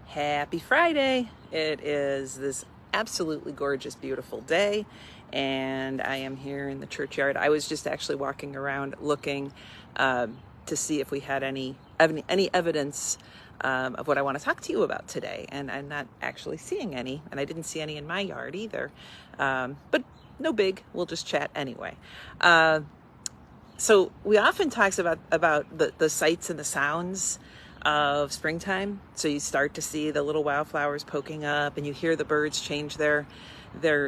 Happy Friday. It is this absolutely gorgeous, beautiful day, and I am here in the churchyard. I was just actually walking around looking to see if we had any evidence of what I want to talk to you about today, and I'm not actually seeing any, and I didn't see any in my yard either, but no big, we'll just chat anyway. So we often talk about the sights and the sounds of springtime. So you start to see the little wildflowers poking up, and you hear the birds change their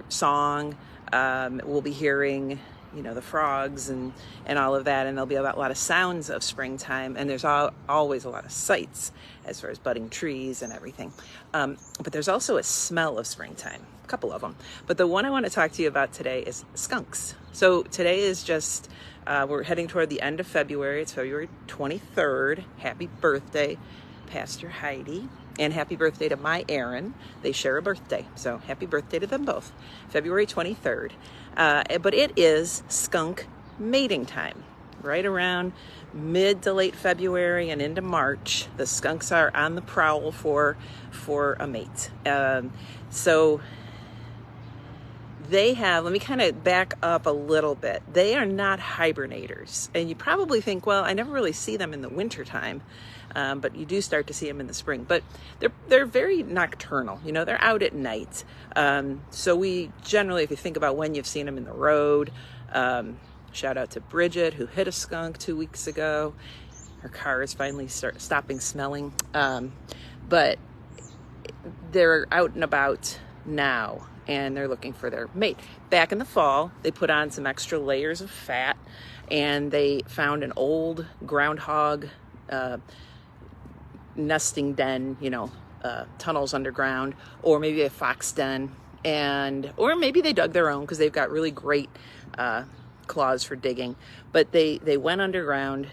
song. We'll be hearing, the frogs and all of that, and there'll be a lot of sounds of springtime. And there's always a lot of sights as far as budding trees and everything. But there's also a smell of springtime, a couple of them. But the one I want to talk to you about today is skunks. So today is just we're heading toward the end of February. It's February 23rd. Happy birthday, Pastor Heidi. And happy birthday to my Aaron. They share a birthday. So happy birthday to them both. February 23rd. But it is skunk mating time. Right around mid to late February and into March, the skunks are on the prowl for a mate. So they have, let me kind of back up a little bit. They are not hibernators. And you probably think, well, I never really see them in the wintertime, but you do start to see them in the spring. But they're very nocturnal, they're out at night. So we generally, if you think about when you've seen them in the road, shout out to Bridget, who hit a skunk 2 weeks ago. Her car is finally stopping smelling. But they're out and about now, and they're looking for their mate. Back in the fall, they put on some extra layers of fat, and they found an old groundhog nesting den, tunnels underground, or maybe a fox den, or maybe they dug their own because they've got really great claws for digging. But they went underground,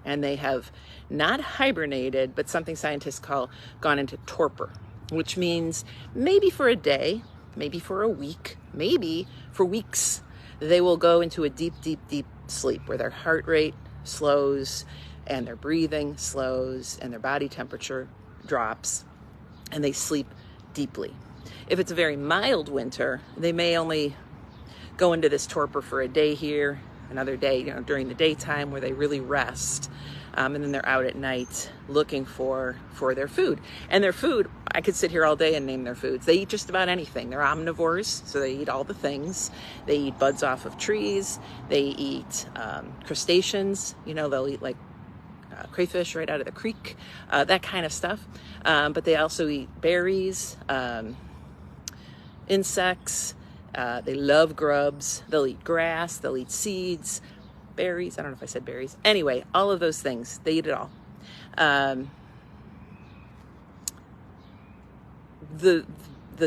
and they have not hibernated, but something scientists call gone into torpor, which means maybe for a day, maybe for a week, maybe for weeks, they will go into a deep, deep, deep sleep where their heart rate slows and their breathing slows and their body temperature drops, and they sleep deeply. If it's a very mild winter, they may only go into this torpor for a day here, another day, during the daytime where they really rest. And then they're out at night looking for their food. And their food, I could sit here all day and name their foods. They eat just about anything. They're omnivores, so they eat all the things. They eat buds off of trees. They eat crustaceans. They'll eat like crayfish right out of the creek, that kind of stuff. But they also eat berries, insects. They love grubs. They'll eat grass. They'll eat seeds. Berries. I don't know if I said berries. Anyway, all of those things. They eat it all. The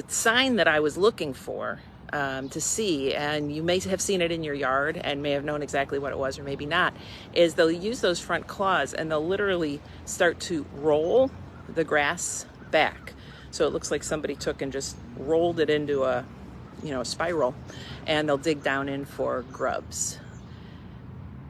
sign that I was looking for to see, and you may have seen it in your yard and may have known exactly what it was or maybe not, is they'll use those front claws and they'll literally start to roll the grass back. So it looks like somebody took and just rolled it into a spiral, and they'll dig down in for grubs.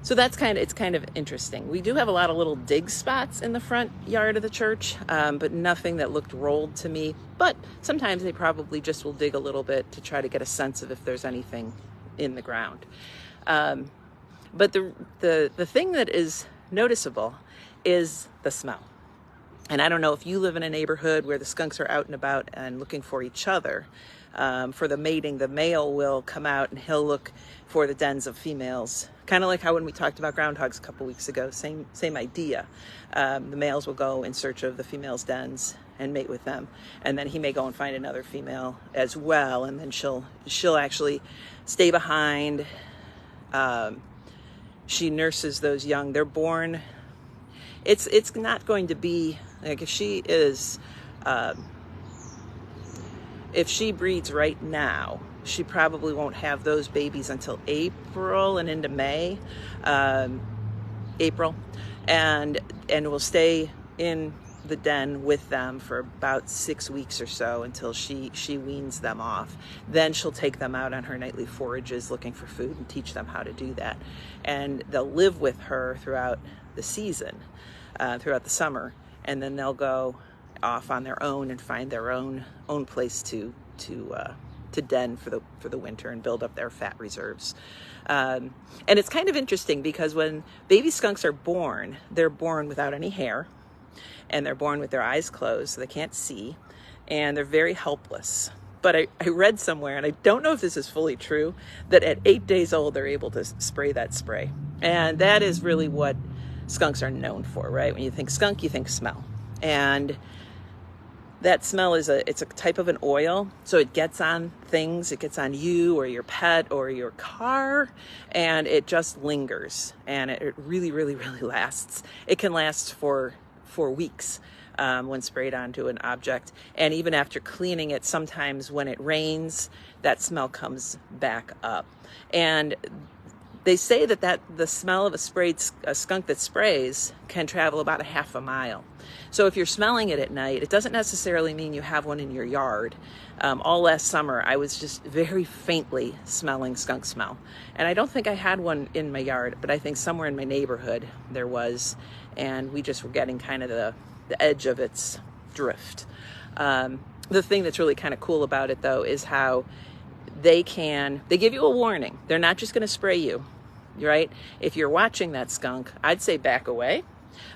So it's kind of interesting. We do have a lot of little dig spots in the front yard of the church, but nothing that looked rolled to me. But sometimes they probably just will dig a little bit to try to get a sense of if there's anything in the ground. But the thing that is noticeable is the smell. And I don't know if you live in a neighborhood where the skunks are out and about and looking for each other. For the mating, the male will come out and he'll look for the dens of females. Kind of like how when we talked about groundhogs a couple weeks ago, same idea. The males will go in search of the females' dens and mate with them. And then he may go and find another female as well. And then she'll actually stay behind. She nurses those young. They're born. It's not going to be like if she breeds right now, she probably won't have those babies until April and into May, April, and will stay in the den with them for about 6 weeks or so until she weans them off. Then she'll take them out on her nightly forages looking for food and teach them how to do that. And they'll live with her throughout the season, throughout the summer, and then they'll go off on their own and find their own place to den for the winter and build up their fat reserves. And it's kind of interesting because when baby skunks are born, they're born without any hair, and they're born with their eyes closed, so they can't see, and they're very helpless. But I read somewhere, and I don't know if this is fully true, that at 8 days old, they're able to spray that spray. And that is really what skunks are known for, right? When you think skunk, you think smell. And that smell it's a type of an oil, so it gets on things, it gets on you or your pet or your car, and it just lingers, and it really, really, really lasts. It can last for weeks when sprayed onto an object, and even after cleaning it, sometimes when it rains, that smell comes back up. And they say that the smell of a skunk that sprays can travel about a half a mile. So if you're smelling it at night, it doesn't necessarily mean you have one in your yard. All last summer, I was just very faintly smelling skunk smell. And I don't think I had one in my yard, but I think somewhere in my neighborhood there was. And we just were getting kind of the edge of its drift. The thing that's really kind of cool about it, though, is how they give you a warning. They're not just going to spray you, right? If you're watching that skunk, I'd say back away,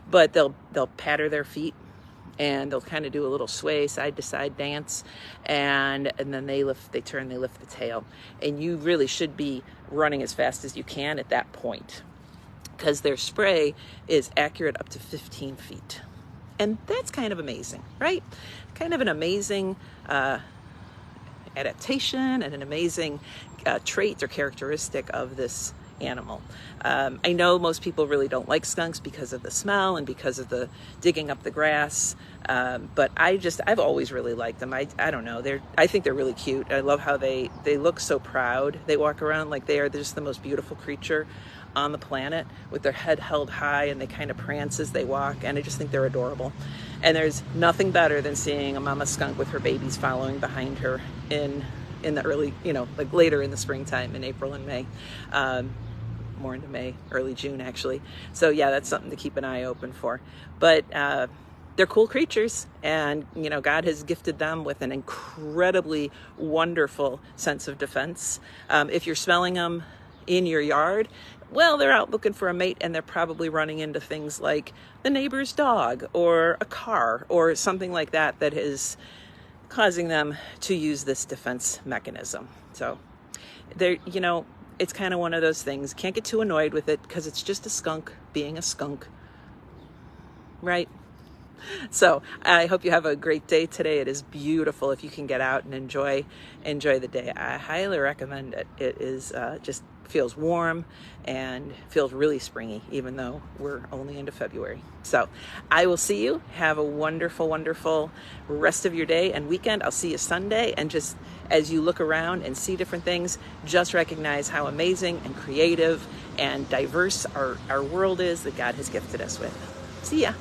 but they'll patter their feet, and they'll kind of do a little sway side to side dance, and then they lift the tail, and you really should be running as fast as you can at that point, because their spray is accurate up to 15 feet. And that's kind of amazing, right? Kind of an amazing adaptation and an amazing trait or characteristic of this animal. I know most people really don't like skunks because of the smell and because of the digging up the grass, but I've always really liked them. I don't know, I think they're really cute. I love how they look so proud. They walk around like they're just the most beautiful creature on the planet, with their head held high, and they kind of prance as they walk, and I just think they're adorable. And there's nothing better than seeing a mama skunk with her babies following behind her in the early, like later in the springtime, in April and May, more into May, early June actually. So yeah, that's something to keep an eye open for. But they're cool creatures, and God has gifted them with an incredibly wonderful sense of defense. If you're smelling them in your yard, well, they're out looking for a mate, and they're probably running into things like the neighbor's dog or a car or something like that is causing them to use this defense mechanism. So it's kind of one of those things. Can't get too annoyed with it, because it's just a skunk being a skunk, right? So I hope you have a great day today. It is beautiful. If you can get out and enjoy the day, I highly recommend it. It is just feels warm and feels really springy, even though we're only into February. So I will see you. Have a wonderful, wonderful rest of your day and weekend. I'll see you Sunday. And just as you look around and see different things, just recognize how amazing and creative and diverse our world is that God has gifted us with. See ya.